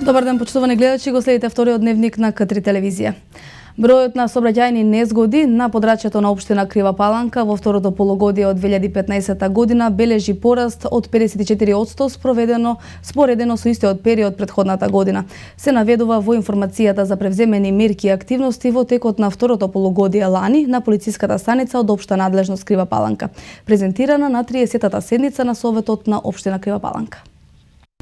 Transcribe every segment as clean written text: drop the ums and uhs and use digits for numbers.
Добар ден, почитувани гледачи, го следите вториот дневник на К3 телевизија. Бројот на сообраќајни незгоди на подрачјето на општина Крива Паланка во второто полугодие од 2015 година бележи пораст од 54% споредено со истиот период претходната година. Се наведува во информацијата за превземени мерки и активности во текот на второто полугодие лани на полициската станица од општа надлежност Крива Паланка, презентирана на 30-та седница на Советот на општина Крива Паланка.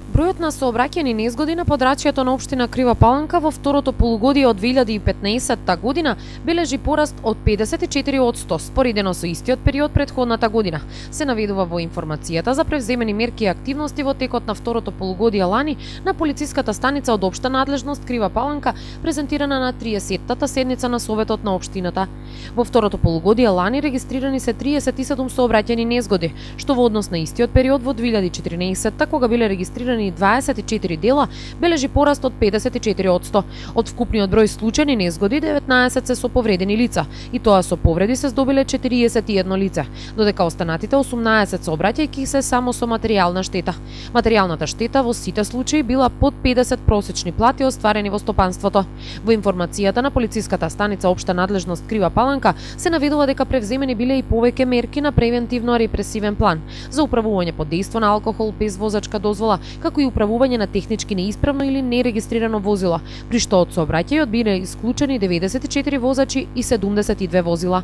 Бројот на сообраќајни незгоди на подрачјето на општина Крива Паланка во второто полугодие од 2015 година бележи пораст од 54% споредено со истиот период претходната година. Се наведува во информацијата за превземени мерки и активности во текот на второто полугодие лани на полициската станица од општа надлежност Крива Паланка, презентирана на 30-та седница на Советот на општината. Во второто полугодие лани регистрирани се 37 сообраќајни незгоди, што во однос на истиот период во 2014 кога биле регистрирани 24 дела, бележи пораст од 54%. Од вкупниот број случајни незгоди, 19 се со повредени лица, и тоа со повреди се здобиле 41 лице, додека останатите 18 сообраќајки се само со материјална штета. Материјалната штета во сите случаи била под 50 просечни плати остварени во стопанството. Во информацијата на полициската станица општа надлежност Крива Паланка се наведува дека превземени биле и повеќе мерки на превентивно-репресивен план за управување под дејство на алкохол без возачка дозвола, како и управување на технички неисправно или нерегистрирано возило, при што од сообраќајот биле исклучени 94 возачи и 72 возила.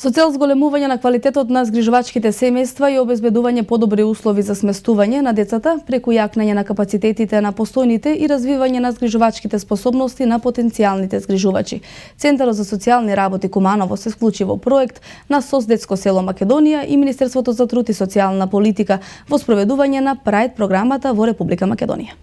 Со цел зголемување на квалитетот на згрижувачките семејства и обезбедување подобри услови за сместување на децата преку јакнање на капацитетите на постојните и развивање на згрижувачките способности на потенцијалните згрижувачи, Центарот за социјални работи Куманово се вклучи во проект на СОС Детско село Македонија и Министерството за труд и социјална политика во спроведување на Прайд програмата во Република Македонија.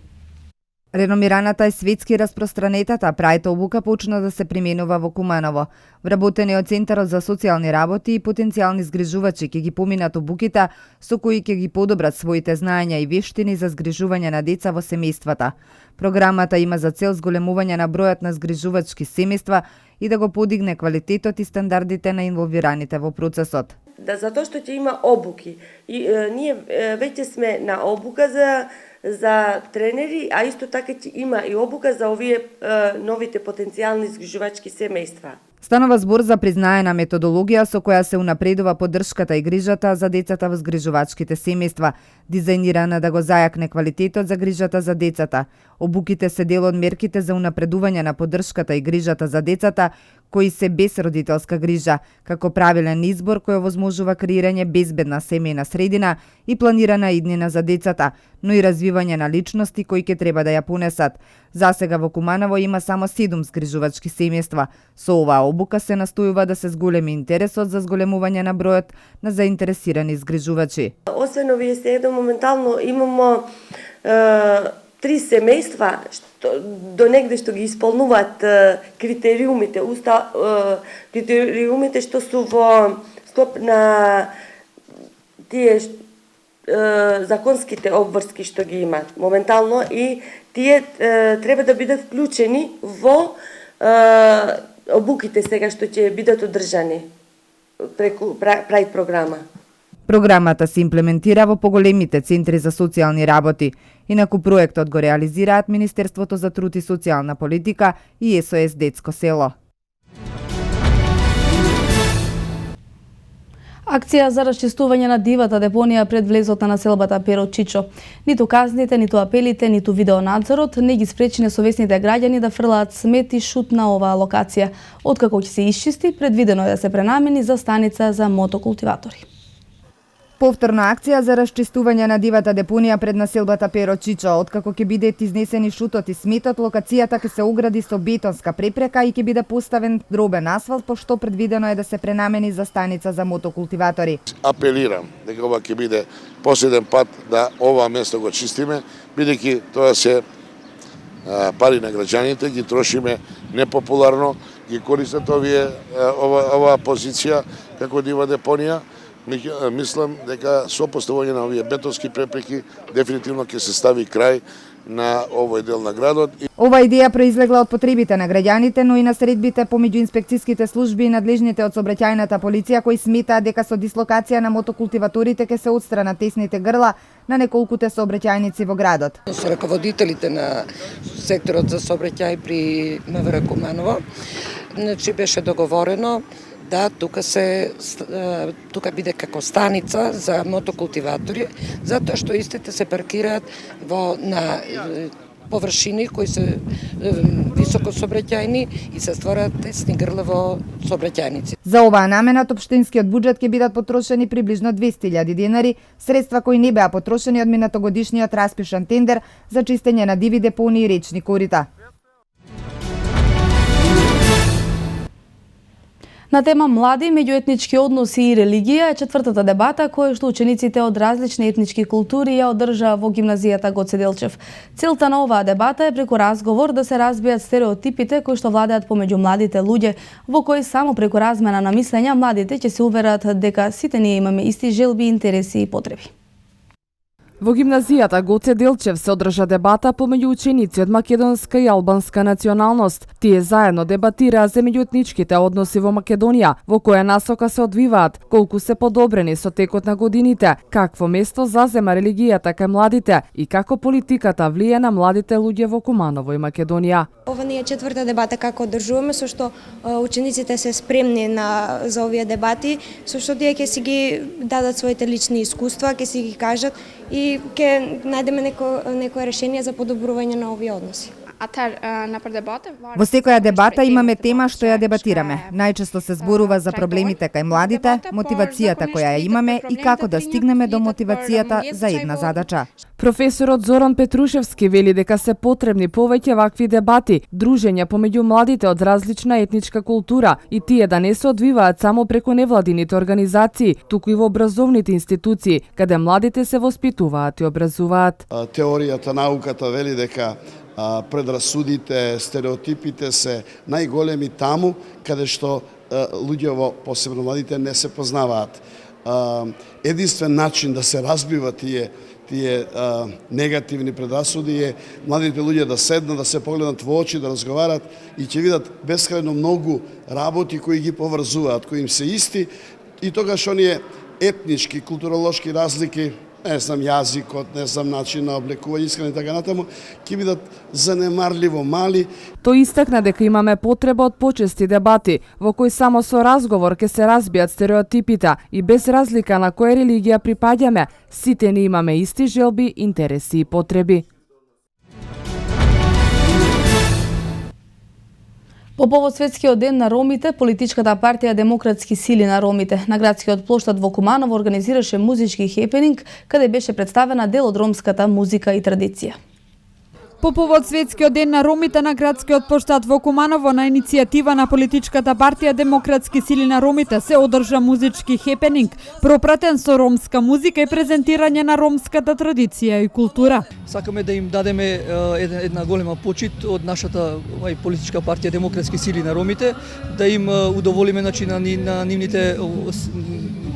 Реномираната и светски распространетата Прайд обука почна да се применува во Куманово. Вработениот Центарот за социјални работи и потенцијални згрижувачи ќе ги поминат обуките со кои ќе ги подобрат своите знаења и вештини за згрижување на деца во семејствата. Програмата има за цел зголемување на бројот на згрижувачки семејства и да го подигне квалитетот и стандардите на инволвираните во процесот. Затоа што ќе има обуки. И ние веќе сме на обука за тренери, а исто така ќе има и обука за овие новите потенцијални згрижувачки семејства. Станува збор за признаена методологија со која се унапредува поддршката и грижата за децата во згрижувачките семејства, дизајнирана да го зајакне квалитетот за грижата за децата. Обуките се дел од мерките за унапредување на поддршката и грижата за децата кои се без родителска грижа, како правилен избор кој овозможува креирање безбедна семејна средина и планирана иднина за децата, но и развивање на личности кои ќе треба да ја понесат. Засега во Куманово има само 7 згрижувачки семејства. Со оваа обука се настојува да се зголеми интересот за зголемување на бројот на заинтересирани згрижувачи. Освен овие 7, моментално имамо 3 семејства до негде што ги исполнуваат критериумите, критериумите што су во склоп на тие законските обврски што ги имаат моментално, и тие треба да бидат вклучени во обуките сега што ќе бидат одржани преку Прайд програма. Програмата се имплементира во поголемите центри за социјални работи. Инаку проектот го реализираат Министерството за труд и социјална политика и СОС Детско село. Акција за расчистување на дивата депонија пред влезот на населбата Перо Чичо. Ниту казните, ниту апелите, ниту видеонадзорот не ги спречи несовесните граѓани да фрлаат смет и шут на оваа локација. Откако ќе се исчисти, предвидено е да се пренамени за станица за мотокултиватори. Повторна акција за расчистување на дивата депонија пред населбата Перо Чичо. Откако ќе бидат изнесени шутот и сметот, локацијата ќе се огради со бетонска препрека и ќе биде поставен дробен асфалт, пошто предвидено е да се пренамени за станица за мотокултиватори. Апелирам дека ова ќе биде последен пат да ова место го чистиме, бидејќи тоа се пари на граѓаните, ги трошиме непопуларно, ги користат ова позиција како да има депонија. Мислам дека со поставување на овие бетонски препреки дефинитивно ќе се стави крај на овој дел на градот. Ова идеја произлегла од потребите на граѓаните, но и на средбите помеѓу инспекцијските служби и надлежните од сообраќајната полиција, кои сметаат дека со дислокација на мотокултиваторите ќе се отстранат тесните грла на неколкуте сообраќајници во градот. Со раководителите на секторот за сообраќај при МВР Куманово, значи беше договорено да тука биде како станица за мотокултиватори, затоа што истите се паркираат на површини кои се високо сообраќајни и се створаат тесни грла во сообраќајници. За оваа намена од општинскиот буџет ќе бидат потрошени приближно 200.000 денари, средства кои не беа потрошени од минатогодишниот распишан тендер за чистење на диви депонии и речни корита. На тема млади, меѓуетнички односи и религија е четвртата дебата која што учениците од различни етнички култури ја одржа во гимназијата Гоце Делчев. Целта на оваа дебата е преку разговор да се разбијат стереотипите кои што владеат помеѓу младите луѓе, во кои само преку размена на мислења младите ќе се уверат дека сите ние имаме исти желби, интереси и потреби. Во гимназијата Гоце Делчев се одржа дебата помеѓу ученици од македонска и албанска националност. Тие заедно дебатираа за меѓуетничките односи во Македонија, во која насока се одвиваат, колку се подобрени со текот на годините, какво место зазема религијата кај младите и како политиката влие на младите луѓе во Куманово и Македонија. Ова ни е четврта дебата како одржуваме, со што учениците се спремни за овие дебати, со што тие ќе си ги дадат своите лични искуства, ќе си ги кажат и ќе најдеме некое решение за подобрување на овие односи. Во секоја дебата имаме тема што ја дебатираме. Најчесто се зборува за проблемите кај младите, мотивацијата која ја имаме и како да стигнеме до мотивацијата за една задача. Професорот Зоран Петрушевски вели дека се потребни повеќе вакви дебати, дружења помеѓу младите од различна етничка култура и тие да не се одвиваат само преку невладините организации, туку и во образовните институции, каде младите се воспитуваат и образуваат. Теоријата, науката вели дека предрасудите, стереотипите се најголеми таму каде што луѓе, посебно младите, не се познаваат. Единствен начин да се разбива тие негативни предрасуди е младите луѓе да седнат, да се погледнат во очи, да разговарат и ќе видат бескрајно многу работи кои ги поврзуваат, кои им се исти и тогаш оние етнички, културолошки разлики, не знам, јазикот, не знам, начин на облекување, искрено и така натаму, ќе бидат занемарливо мали. Тој истакна дека имаме потреба од почести дебати, во кои само со разговор ќе се разбијат стереотипите и без разлика на која религија припаѓаме, сите ни имаме исти желби, интереси и потреби. По повод Светскиот ден на ромите, политичката партија Демократски сили на ромите на градскиот плоштад во Куманово организираше музички хепенинг, каде беше представена дел од ромската музика и традиција. По повод Светскиот ден на ромите на градскиот плоштад во Куманово на иницијатива на политичката партија Демократски сили на ромите се одржа музички хепенинг, пропратен со ромска музика и презентирање на ромската традиција и култура. Сакаме да им дадеме една голема почит од нашата политичка партија Демократски сили на ромите, да им удоволиме на нивните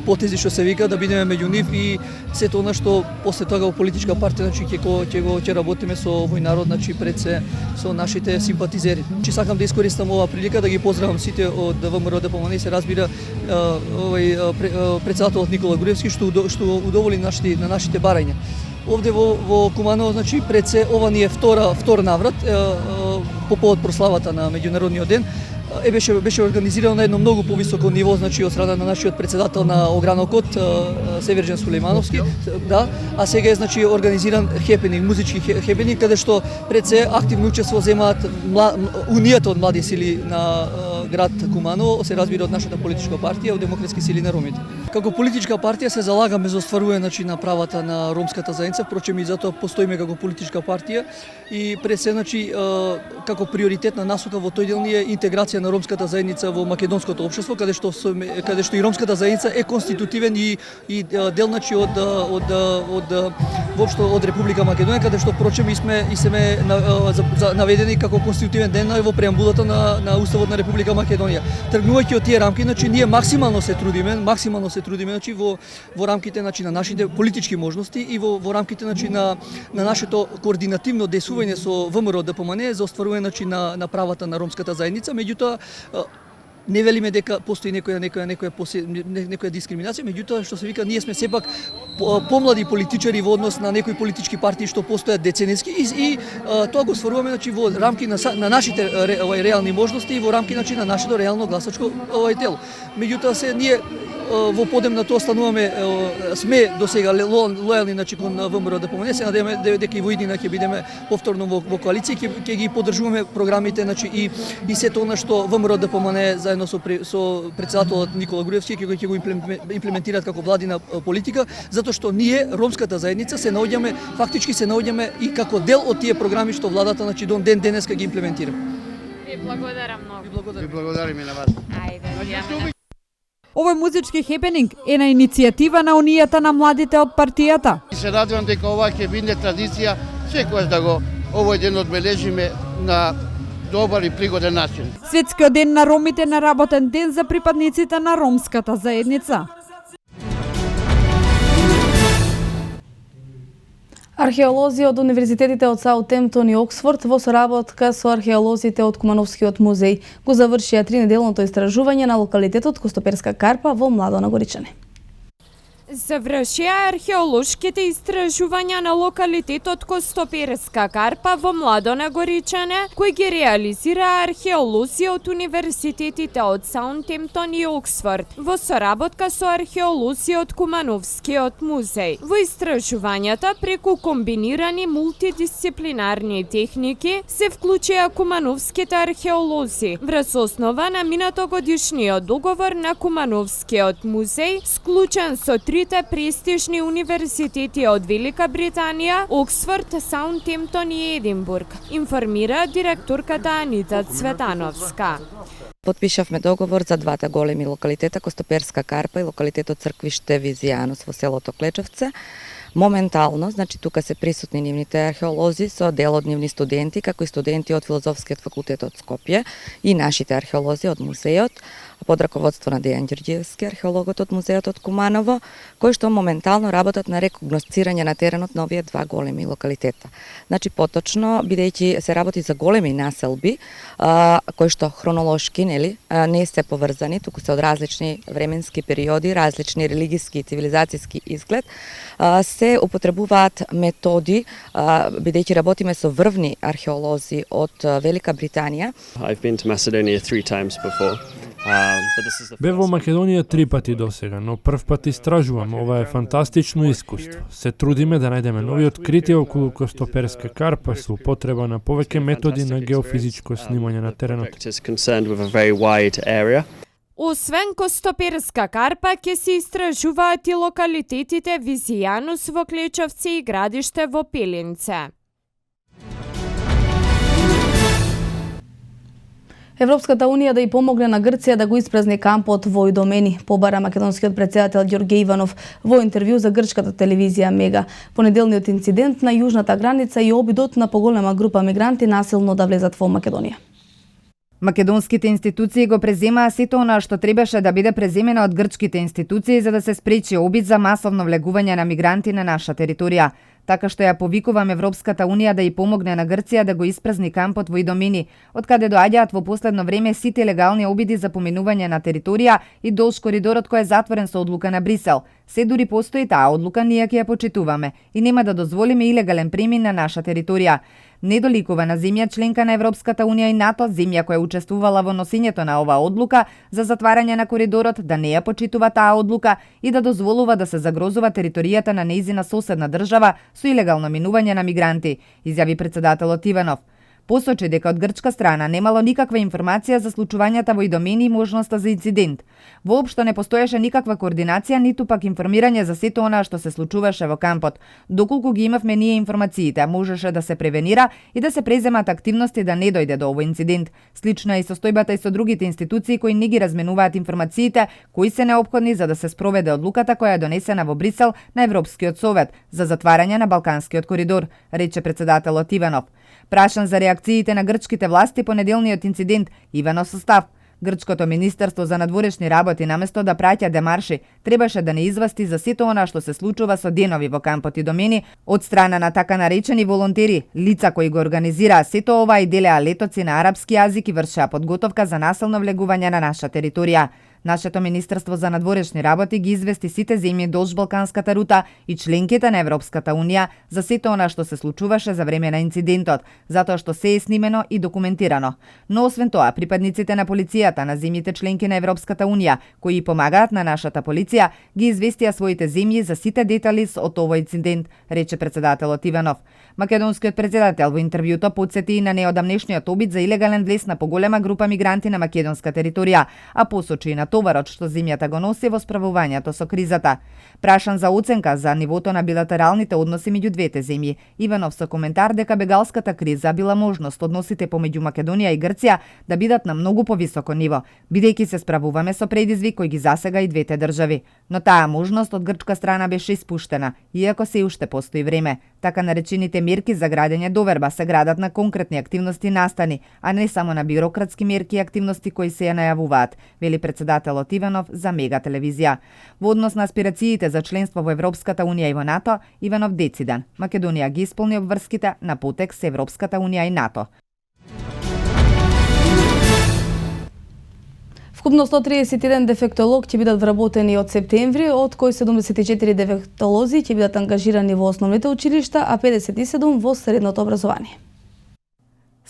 потези што се вика, да бидеме меѓу нив и сето она што после тоа во политичка партија ќе работиме со овој народ, пред се со нашите симпатизери. Сакам да искористам оваа прилика да ги поздравам сите од ВМРО ДПМН, се разбира председателот Никола Груевски што удоволи на нашите барања. Овде во Куманово, пред се ова ни е втор наврат по повод прославата на меѓународниот ден. Беше организирано на едно многу повисоко ниво, од страна на нашиот председател на Огранокот, Северџан Сулејмановски, да, а сега е организиран хепенинг, музички хепенинг, каде што пред се активно учество земаат унијата од млади сили на град Куманово, се разбира од нашата политичка партија, од Демократски сили на ромите. Како политичка партија се залагаме за остварување на правата на ромската заедница, впрочем и затоа постоиме како политичка партија и пред се како приоритетна насока во тој дел е интеграција на ромската заедница во македонското општество, каде што и ромската заедница е конститутивен и дел воопшто од Република Македонија, каде што впрочем и сме наведени како конститутивен ден во преамбулата на Уставот на Република Македонија. Тргнувајќи од тие рамки, значи ние максимално се трудиме, значи во рамките значи на нашите политички можности и во рамките значи на нашето координативно действување со ВМРО ДПМН за остварување значи на правата на ромската заедница, меѓутоа не велиме дека постои некоја дискриминација, меѓутоа што се вика ние сме сепак помлади политичари во однос на некои политички партии што постојат деценески и тоа го стваруваме значи во рамки на нашите реални можности и во рамки значи на нашето реално гласачко тело. Меѓутоа се ние во подем на тоа сме досега лојални значи кон ВМРО ДПМН, се надеваме дека и во иднина ќе бидеме повторно во коалиција, ќе ги поддржуваме програмите значи и сето она што ВМРО ДПМН заедно со претседателот Никола Груевски ќе го имплементираат како владина политика, затоа што ние ромската заедница се наоѓаме и како дел од тие програми што владата значи до ден денеска ги имплементира. Ви благодарам многу. Ви благодариме на вас. Ајде. Овој музички хепенинг е на иницијатива на Унијата на младите од партијата. Се радувам дека ова ќе биде традиција, секојаш да го овој ден одбележиме на добар и пригоден начин. Светскиот ден на ромите на работен ден за припадниците на ромската заедница. Археолози од универзитетите од Саутемптон и Оксфорд во соработка со археолозите од Кумановскиот музеј го завршија 3-неделното истражување на локалитетот Костоперска карпа во Младо на Горичане. Завршија археолошките истражувања на локалитетот Костоперска карпа во Младо на Горичане, кои ги реализира археолози од универзитетите од Саутемптон и Оксфорд во соработка со археолози од Кумановскиот музеј. Во истражувањата преку комбинирани мултидисциплинарни техники се вклучија кумановските археолози врз основа на минатогодишниот договор на Кумановскиот музеј, склучен со трите престижни универзитети од Велика Британија, Оксфорд, Саутемптон и Единбург, информира директорката Анита Цветановска. Потпишавме договор за двата големи локалитета Костоперска карпа и локалитетот Црквиште Визијанус во селото Клечевце. Моментално, значи тука се присутни нивните археолози со дел од нивни студенти, како и студенти од Филозофскиот факултет од Скопје и нашите археолози од музејот, под раководство на Дејан Ѓорѓиевски, археологот од музејот од Куманово, кои што моментално работат на рекогносцирање на теренот на овие два големи локалитета. Значи поточно, бидејќи се работи за големи населби, кои што хронолошки не се поврзани, туку се од различни временски периоди, различни религиски и цивилизацијски изглед, се употребуваат методи, бидејќи работиме со врвни археолози од Велика Британија. I've been to Macedonia 3 times before. Бев во Македонија 3 пати досега, но прв пат истражувам. Ова е фантастично искуство. Се трудиме да најдеме нови откритија околу Костоперска карпа со употреба на повеќе методи на геофизичко снимање на теренот. Освен Костоперска карпа, ќе се истражуваат и локалитетите Визијанус во Клечевци и Градиште во Пелинце. Европската Унија да и помогне на Грција да го испразни кампот во Идомени, побара македонскиот претседател Ѓорѓе Иванов во интервју за грчката телевизија Мега. Понеделниот инцидент на јужната граница и обидот на поголема група мигранти насилно да влезат во Македонија. Македонските институции го преземаа сето она што требаше да биде преземено од грчките институции за да се спречи обид за масовно влегување на мигранти на наша територија. Така што ја повикувам Европската Унија да и помогне на Грција да го испразни кампот во Идомени, од каде доаѓаат во последно време сите легални обиди за поминување на територија и долж коридорот кој е затворен со одлука на Брисел. Се дури постои таа одлука, ние ќе ја почитуваме и нема да дозволиме илегален премин на наша територија. Недоликувана земја членка на Европската Унија и НАТО, земја која учествувала во носењето на оваа одлука за затварање на коридорот, да не ја почитува таа одлука и да дозволува да се загрозува територијата на нејзина соседна држава со илегално минување на мигранти, изјави претседателот Иванов. Посочи дека од грчка страна немало никаква информација за случувањата во и домени и можноста за инцидент. Воопшто не постоеше никаква координација, ниту пак информирање за сето она што се случуваше во кампот. Доколку ги имавме ние информациите, можеше да се превенира и да се преземат активности да не дојде до овој инцидент. Слично е и состојбата и со другите институции кои не ги разменуваат информациите кои се неопходни за да се спроведе одлуката која е донесена во Брисел на Европскиот совет за затварање на Балканскиот коридор, рече председателот Иванов. Прашан за реакциите на грчките власти по неделниот инцидент, Иванов состав. Грчкото министерство за надворешни работи наместо да праќа демарши, требаше да не извести за сето она што се случува со денови во кампот и домени од страна на така наречени волонтери, лица кои го организираа сето ова и делеа летоци на арапски јазик и вршеа подготовка за насилно влегување на наша територија. Нашето Министерство за надворешни работи ги извести сите земји долж Балканската рута и членките на Европската Унија за сето она што се случуваше за време на инцидентот, затоа што се е снимено и документирано. Но освен тоа, припадниците на полицијата на земјите членки на Европската Унија, кои помагаат на нашата полиција, ги известија своите земји за сите детали од овој инцидент, рече председателот Иванов. Македонскиот председател во интервјуто потсети и на неодамнешниот обид за илегален влез на поголема група мигранти на македонска територија, а посочи и на товарот што земјата го носи во справувањето со кризата. Прашан за оценка за нивото на билатералните односи меѓу двете земји, Иванов со коментар дека бегалската криза била можност односите помеѓу Македонија и Грција да бидат на многу повисоко ниво, бидејќи се справуваме со предизвик кој ги засега и двете држави. Но таа можност од грчка страна беше испуштена, иако се уште постои време. Така наречените мерки за градење доверба се градат на конкретни активности настани, а не само на бирократски мерки и активности кои се ја најавуваат, вели председателот Иванов за Мега телевизија. Во однос на аспирациите за членство во Европската Унија и во НАТО, Иванов дециден. Македонија ги исполни обврските на потек со Европската Унија и НАТО. Вкупно 131 дефектолог ќе бидат вработени од септември, од кои 74 дефектолози ќе бидат ангажирани во основните училишта, а 57 во средното образование.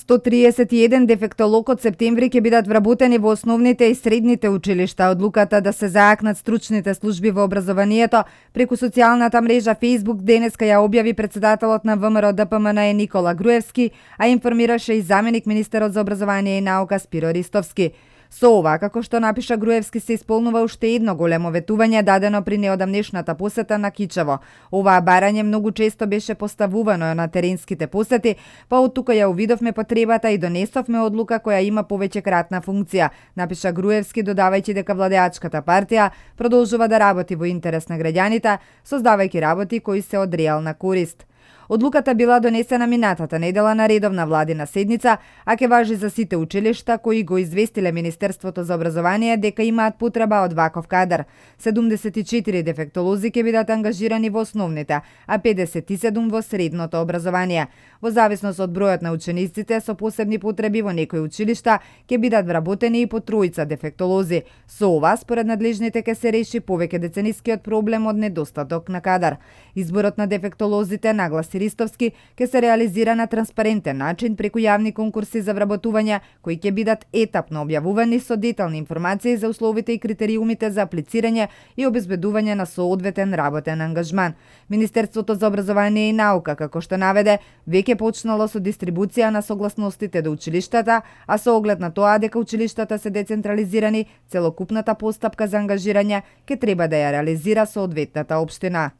131 дефектолог од септември ќе бидат вработени во основните и средните училишта. Одлуката да се заакнат стручните служби во образованието преку социјалната мрежа Facebook денеска ја објави председателот на ВМРО ДПМН Никола Груевски, а информираше и заменик министерот за образование и наука Спиро Ристовски. Со ова, како што напиша Груевски, се исполнува уште едно големо ветување дадено при неодамнешната посета на Кичево. Оваа барање многу често беше поставувано на теренските посети, па од тука ја увидовме потребата и донесовме одлука која има повеќе кратна функција, напиша Груевски, додавајќи дека владеачката партија продолжува да работи во интерес на граѓаните, создавајќи работи кои се од реална корист. Одлуката била донесена минатата недела на редовна владина седница, а ќе важи за сите училишта кои го известиле Министерството за образование дека имаат потреба од ваков кадар. 74 дефектолози ќе бидат ангажирани во основните, а 57 во средното образование. Во зависност од бројот на учениците со посебни потреби во некои училишта ќе бидат вработени и по тројца дефектолози. Со ова, според надлежните, ќе се реши повеќе деценискиот проблем од недостаток на кадар. Изборот на дефектолозите, нагласи Ристовски, ќе се реализира на транспарентен начин преку јавни конкурси за вработување, кои ќе бидат етапно објавувани со детални информации за условите и критериумите за аплицирање и обезбедување на соодветен работен ангажман. Министерството за образование и наука, како што наведе, веќе почнало со дистрибуција на согласностите до училиштата, а со оглед на тоа дека училиштата се децентрализирани, целокупната постапка за ангажирање ќе треба да ја реализира соодветната општина.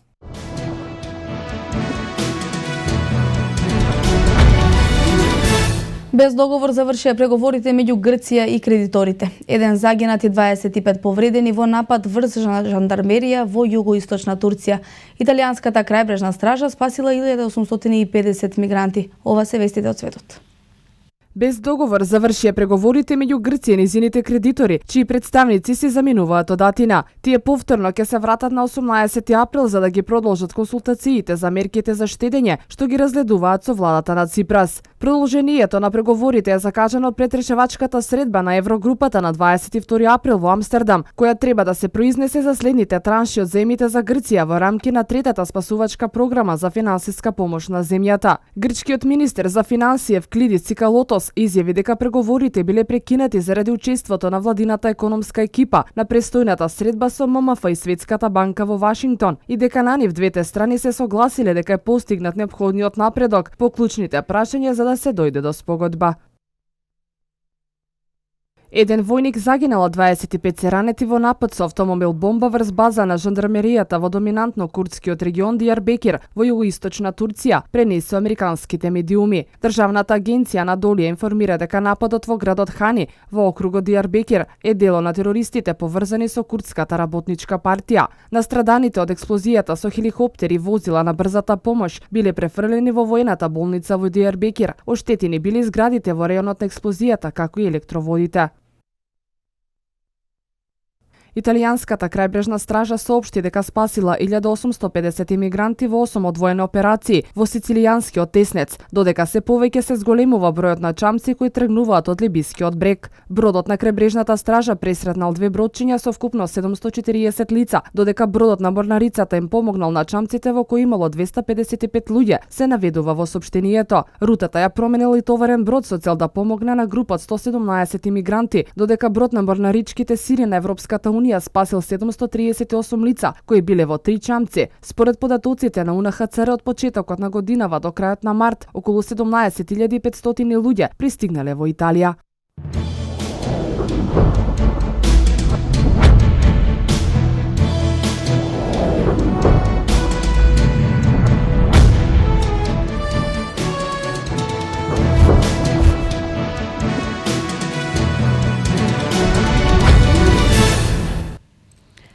Без договор завршија преговорите меѓу Грција и кредиторите. Еден загинат и 25 повредени во напад врз жандармерија во југоисточна Турција. Италијанската крајбрежна стража спасила 1850 мигранти. Ова се вестите од светот. Без договор завршија преговорите меѓу Грција и низините кредитори, чии представници се заминуваат од Атина. Тие повторно ќе се вратат на 18 април за да ги продолжат консултациите за мерките за штедење, што ги разгледуваат со владата на Ципрас. Продолжението на преговорите е закажано пред решавачката средба на Еврогрупата на 22 април во Амстердам, која треба да се произнесе за следните транши од земјите за Грција во рамки на третата спасувачка програма за финансиска помош на земјата. Грчкиот министер за финансија Евклидис Цикалотос ВОС изјави дека преговорите биле прекинати заради учеството на владината економска екипа на престојната средба со ММФ и Светската банка во Вашингтон и дека на нив двете страни се согласиле дека е постигнат неопходниот напредок по клучните прашања за да се дојде до спогодба. Еден војник загинал, 25 се ранети во напад со автомобил бомба врз база на жандармеријата во доминантно курдскиот регион Дијарбекир во југоисточна Турција, пренесу американските медиуми. Државната агенција Анадолија информира дека нападот во градот Хани во округот Дијарбекир е дело на терористите поврзани со Курдската работничка партија. Настраданите од експлозијата со хеликоптери возила на брзата помош биле префрлени во војната болница во Дијарбекир. Оштетени били зградите во рајонот на експлозијата, како и електроводите. Италијанската крајбрежна стража соопшти дека спасила 1850 имигранти во 8 одвоени операции во сицилијанскиот Теснец, додека се повеќе се зголемува бројот на чамци кои тргнуваат од либискиот брег. Бродот на крајбрежната стража пресретнал 2 бродчиња со вкупно 740 лица, додека бродот на морнарицата им помогнал на чамците во кои имало 255 луѓе, се наведува во соопштението. Рутата ја променил и товарен брод со цел да помогне на група од 117 имигранти, додека брод на морнаричките сили на Европската Унија спасил 738 лица кои биле во 3 чамци. Според податоците на УНХЦР од почетокот на годинава до крајот на март, околу 17.500 луѓе пристигнале во Италија.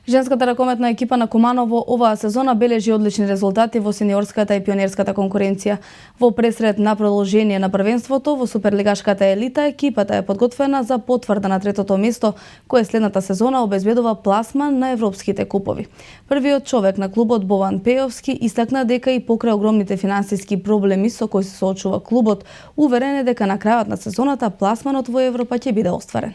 Женската ракометна екипа на Куманово оваа сезона бележи одлични резултати во сениорската и пионерската конкуренција. Во пресред на продолжение на првенството во суперлигашката елита, екипата е подготвена за потврда на третото место, кое следната сезона обезбедува пласман на европските купови. Првиот човек на клубот Бован Пејовски истакна дека и покрај огромните финансиски проблеми со кои се соочува клубот, уверен е дека на крајот на сезоната пласманот во Европа ќе биде остварен.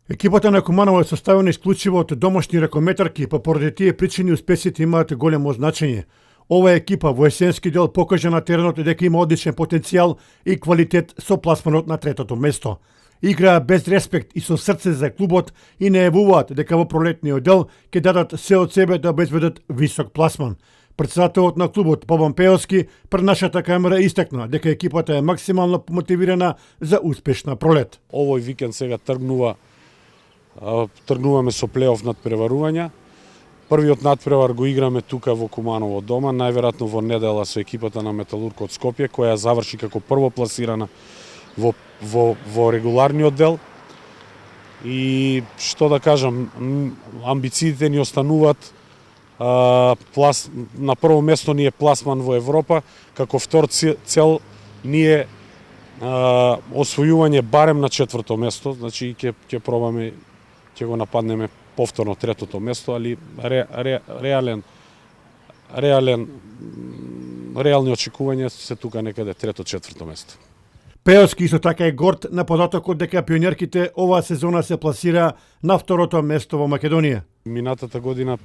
Екипата на Куманово е составена исклучиво од домашни ракометарки, па поради тие причини успесите имаат големо значење. Оваа екипа во есенски дел покажа на теренот дека има одличен потенцијал и квалитет со пласманот на третото место. Играа без респект и со срце за клубот и најавуваат дека во пролетниот дел ќе дадат се од себе да обезбедат висок пласман. Претседателот на клубот Бован Пејовски пред нашата камера истакна дека екипата е максимално мотивирана за успешна пролет. Овој викенд сега тргнуваме со плейоф надпреварувања. Првиот надпревар го играме тука во Куманово дома, најверојатно во недела со екипата на Металург од Скопје, која заврши како прво пласирана во регуларниот дел. И што да кажам, амбициите ни остануваат. На прво место ни е пласман во Европа, како втор цел ни е освојување барем на четврто место, значи ќе пробаме, ќе го нападнеме повторно третото место, али реални очекувања се тука некаде трето-четврто место. Пејовски исто така е горд на податокот дека пионерките оваа сезона се пласира на второто место во Македонија. Минатата година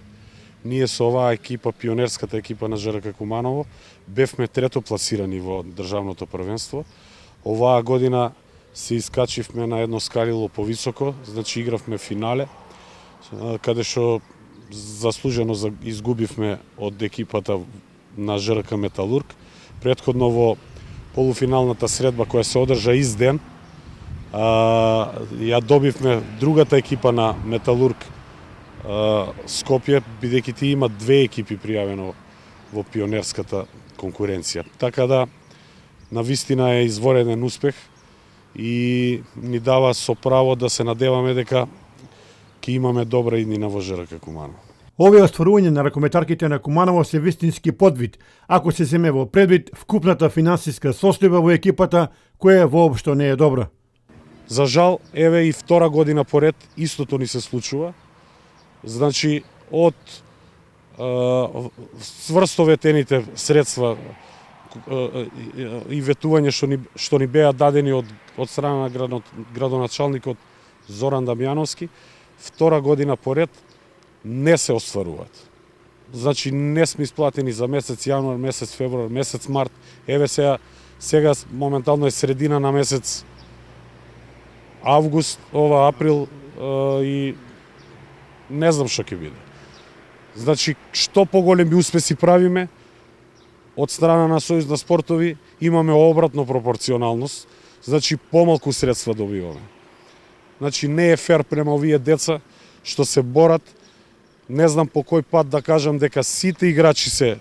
ние со оваа екипа, пионерската екипа на ЖРК Куманово, бевме трето пласирани во државното првенство. Оваа година се искачивме на едно скалило повисоко, значи игравме финале, каде што заслужено изгубивме од екипата на ЖРК Металург. Претходно во полуфиналната средба која се одржа изден, ја добивме другата екипа на Металург Скопје, бидејќи ти има 2 екипи пријавено во пионерската конкуренција. Така да, навистина е извореден успех и ни дава со право да се надеваме дека ќе имаме добра иднина во ЖРК Куманово. Овие остварувања на ракометарките на Куманово се вистински подвид, ако се земе во предвид вкупната финансиска состојба во екипата, која воопшто не е добра. За жал, еве и втора година поред истото ни се случува. Значи, од сврстоветените средства и ветување што ни беа дадени од страна на градоначалникот Зоран Дамјановски, втора година поред не се остваруваат. Значи, не сме исплатени за месец јануар, месец февруар, месец март. Еве сега Сега моментално е средина на месец август, април и не знам што ќе биде. Значи, што поголеми успеси правиме од страна на Сојуз на спортови, имаме обратно пропорционалност, значи помалку средства добиваме. Значи, не е фер према овие деца што се борат. Не знам по кој пат да кажам дека сите играчи се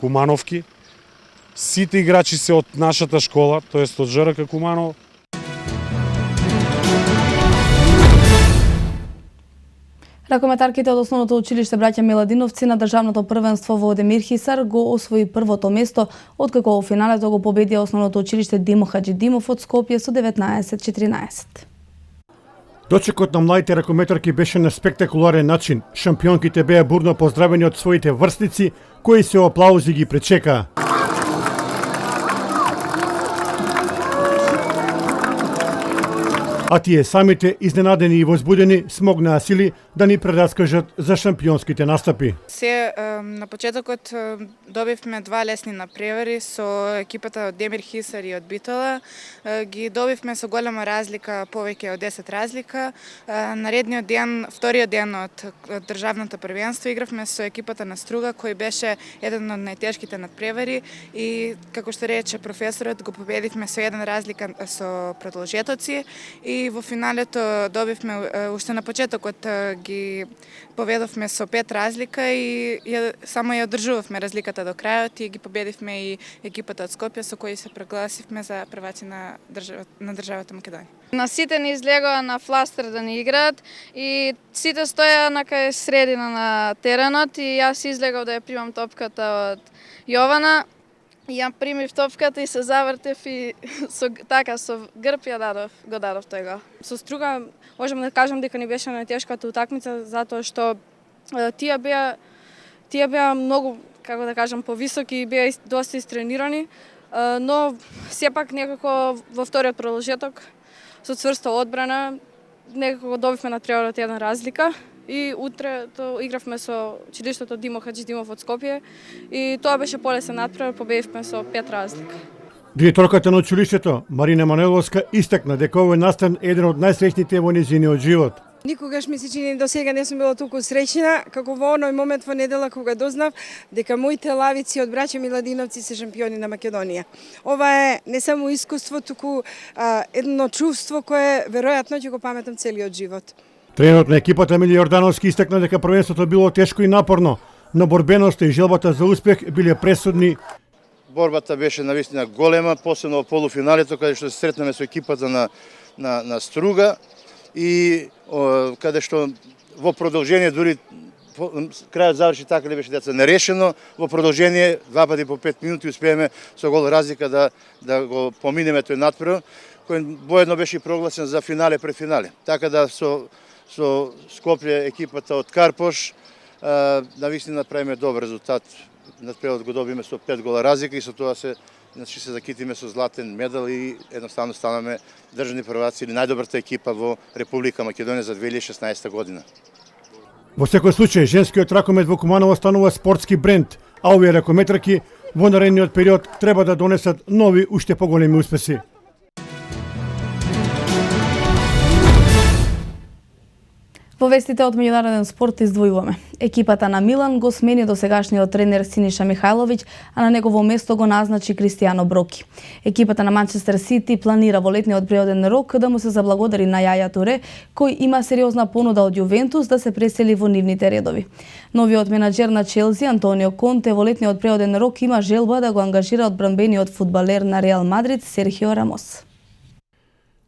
кумановки, сите играчи се од нашата школа, тоест од ЖРК Куманово. Ракометарките од основното училиште браќа Миладиновци на државното првенство во Демир Хисар го освои првото место, откако во финалето го победија основното училиште Димо Хаџидимов од Скопје со 19-14. Дочекот на младите ракометарки беше на спектакуларен начин. Шампионките беа бурно поздравени од своите врсници, кои се аплаузи ги пречекаа. А тие самите, изненадени и возбудени, смогнаа сили да ни прераскажат за шампионските настапи. На почетокот добивме два лесни напревари со екипата од Демир Хисар и од Битола. Ги добивме со голема разлика, повеќе од 10 разлика. Наредниот ден, вториот ден од државното првенство, игравме со екипата на Струга, кој беше еден од најтешките надпревари и, како што рече професорот, го победивме со 1 разлика со продолжетоци и во финалето добивме, уште на почетокот ги поведовме со 5 разлика и само ја одржувавме разликата до крајот и ги победивме и екипата од Скопје со кои се прогласивме за прваци на државата Македонија. На сите ни излегоа на фластер да ни играат и сите стоја на кај средина на теренот и јас излегов да ја примам топката од Јована. Ја примив топката и се завртев и со грб го дадов тој гол. Со Струга можам да кажам дека ни беше најтешката утакмица затоа што тие беа многу, како да кажам, повисоки и беа доста истренирани, но сепак некако во вториот продолжеток со цврста одбрана некако добивме надпревар од 1 разлика. И утре игравме со училиштето Димо Хаџидимов од Скопје и тоа беше полесен надпревар, победивме со 5 разлика. Директорката на училиштето, Марина Манеловска, истакна дека овој настан е еден од најсреќните во нејзиниот живот. Никогаш ми се чини до сега не сум била толку среќна како во оној момент во недела кога дознав дека моите лавици од браќа Миладиновци се шампиони на Македонија. Ова е не само искуство, туку едно чувство кое веројатно ќе го паметам целиот живот. Тренерот на екипата Мили Јордановски истакна дека првенството било тешко и напорно, но борбеноста и желбата за успех биле пресудни. Борбата беше навистина голема, посебно во полуфиналето каде што се сретнеме со екипата на Струга и каде што во продолжение дури крајот заврши така ли беше деца нерешено, во продолжение 2 пати по 5 минути успееме со гол разлика да го поминеме тој надпревар кој воедно беше прогласен за финале пред финале. Така да со Скопје екипата од Карпош навистина правиме добар резултат. Надпреварот го добиме со 5 гола разлика и со тоа се закитиме со златен медал и едноставно станаме државни прваци или најдобрата екипа во Република Македонија за 2016 година. Во секој случај, женскиот ракомет во Куманово станува спортски бренд, а овие ракометарки во наредниот период треба да донесат нови, уште поголеми успеси. Во вестите од меѓународен спорт издвојуваме. Екипата на Милан го смени досегашниот тренер Синиша Михајловиќ, а на негово место го назначи Кристијано Броки. Екипата на Манчестер Сити планира во летниот преоден рок да му се заблагодари на Јаја Туре, кој има сериозна понуда од Јувентус да се пресели во нивните редови. Новиот менаџер на Челси Антонио Конте во летниот преоден рок има желба да го ангажира одбранбениот фудбалер на Реал Мадрид Серхио Рамос.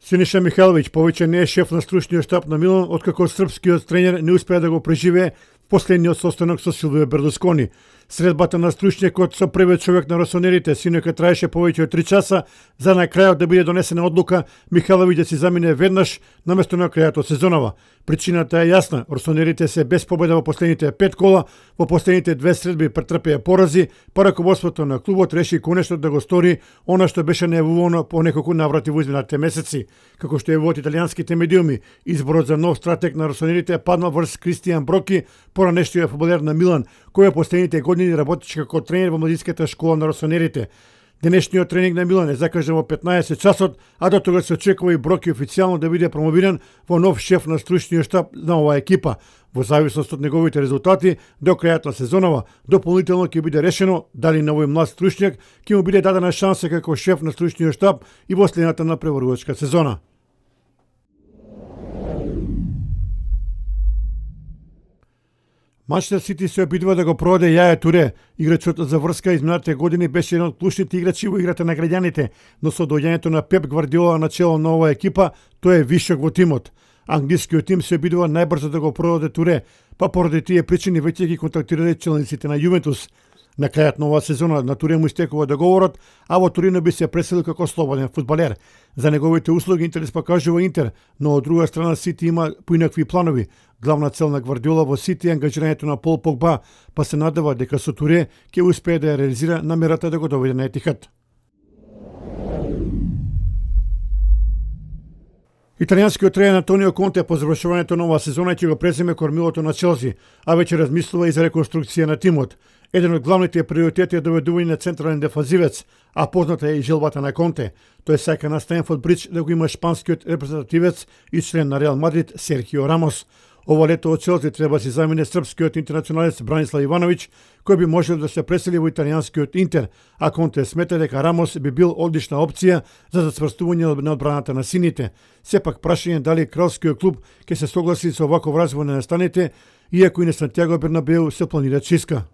Синиша Михајловиќ повеќе не е шеф на стручниот штаб на Милан, откако српскиот тренер не успеа да го преживее последниот состанок со Силвио Берлускони. Средбата на стручникот со првиот човек на росонерите синоќа траеше повеќе од 3 часа, за на крајот да биде донесена одлука Михајловиќ да си замине веднаш наместо на крајот од сезонава. Причината е јасна, росонерите се без победа во последните 5 кола, во последните 2 средби претрпеа порази, па раководството на клубот реши конечно да го стори она што беше најавувано по неколку наврати во изминатите месеци. Како што е во италијанските медиуми, изборот за нов стратег на росонерите падна врз Кристијан Броки, поранешниот фудбалер на Милан, кој во последните години работеше како тренер во младинската школа на росонерите. Денешниот тренинг на Милан е закажан во 15 часот, а до тога се очекува и Броки официјално да биде промовиран во нов шеф на стручниот штаб на оваа екипа. Во зависност од неговите резултати, до крајот на сезонава, дополнително ќе биде решено дали на овој млад стручњак ќе му биде дадена шанса како шеф на стручниот штаб и во следната на преборувачка сезона. Манчестер Сити се обидува да го проведе Јаја Туре. Играчот за врска изминатите години беше еден од клучните играчи во играта на граѓаните, но со доаѓањето на Пеп Гвардиола на чело на оваа екипа, тој е вишок во тимот. Англискиот тим се обидува најбрзо да го проведе Туре, па поради тие причини веќе ги контактирале челниците на Јувентус. На крајот на оваа сезона на Туре му истекува договорот, а во Торино би се преселил како слободен фудбалер. За неговите услуги интерес покажува Интер, но од друга страна Сити има поинакви планови. Главна цел на Гвардиола во Сити е ангажирањето на Пол Погба, па се надева дека со Туре ќе успее да ја реализира намерата да го доведе на Етихад. Италијанскиот тренер Антонио Конте по завршувањето на оваа сезона ќе го преземе кормилото на Челси, а веќе размислува и за реконструкција на тимот. Еден од главните приоритети е доведување на централен дефанзивец, а позната е и желбата на Конте. Тој сака на Стенфорд Бридж да го има шпанскиот репрезентативец и член на Реал Мадрид Серхио Рамос. Ова лето од Челси треба да се замине српскиот интернационалец Бранислав Ивановиќ, кој би можел да се пресели во италијанскиот Интер, а Конте смета дека Рамос би бил одлична опција за зацврстување на одбраната на сините. Сепак прашање дали кралскиот клуб ќе се согласи со ваков развој на настаните, иако и на Сантјаго Бернабеу се планира чистка.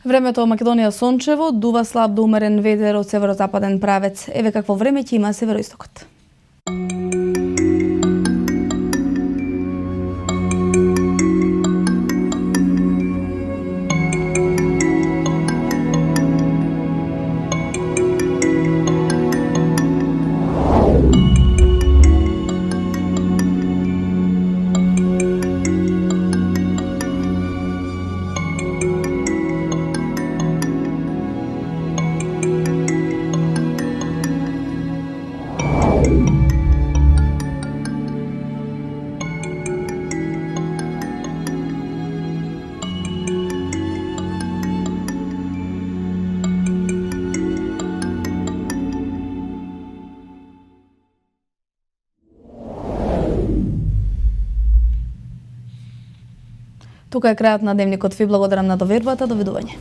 Времето во Македонија сончево, дува слаб до умерен ветер од северозападен правец. Еве какво време ќе има североистокот. Тука е крајот на дневникот. Ви благодарам на довербата. Довидување.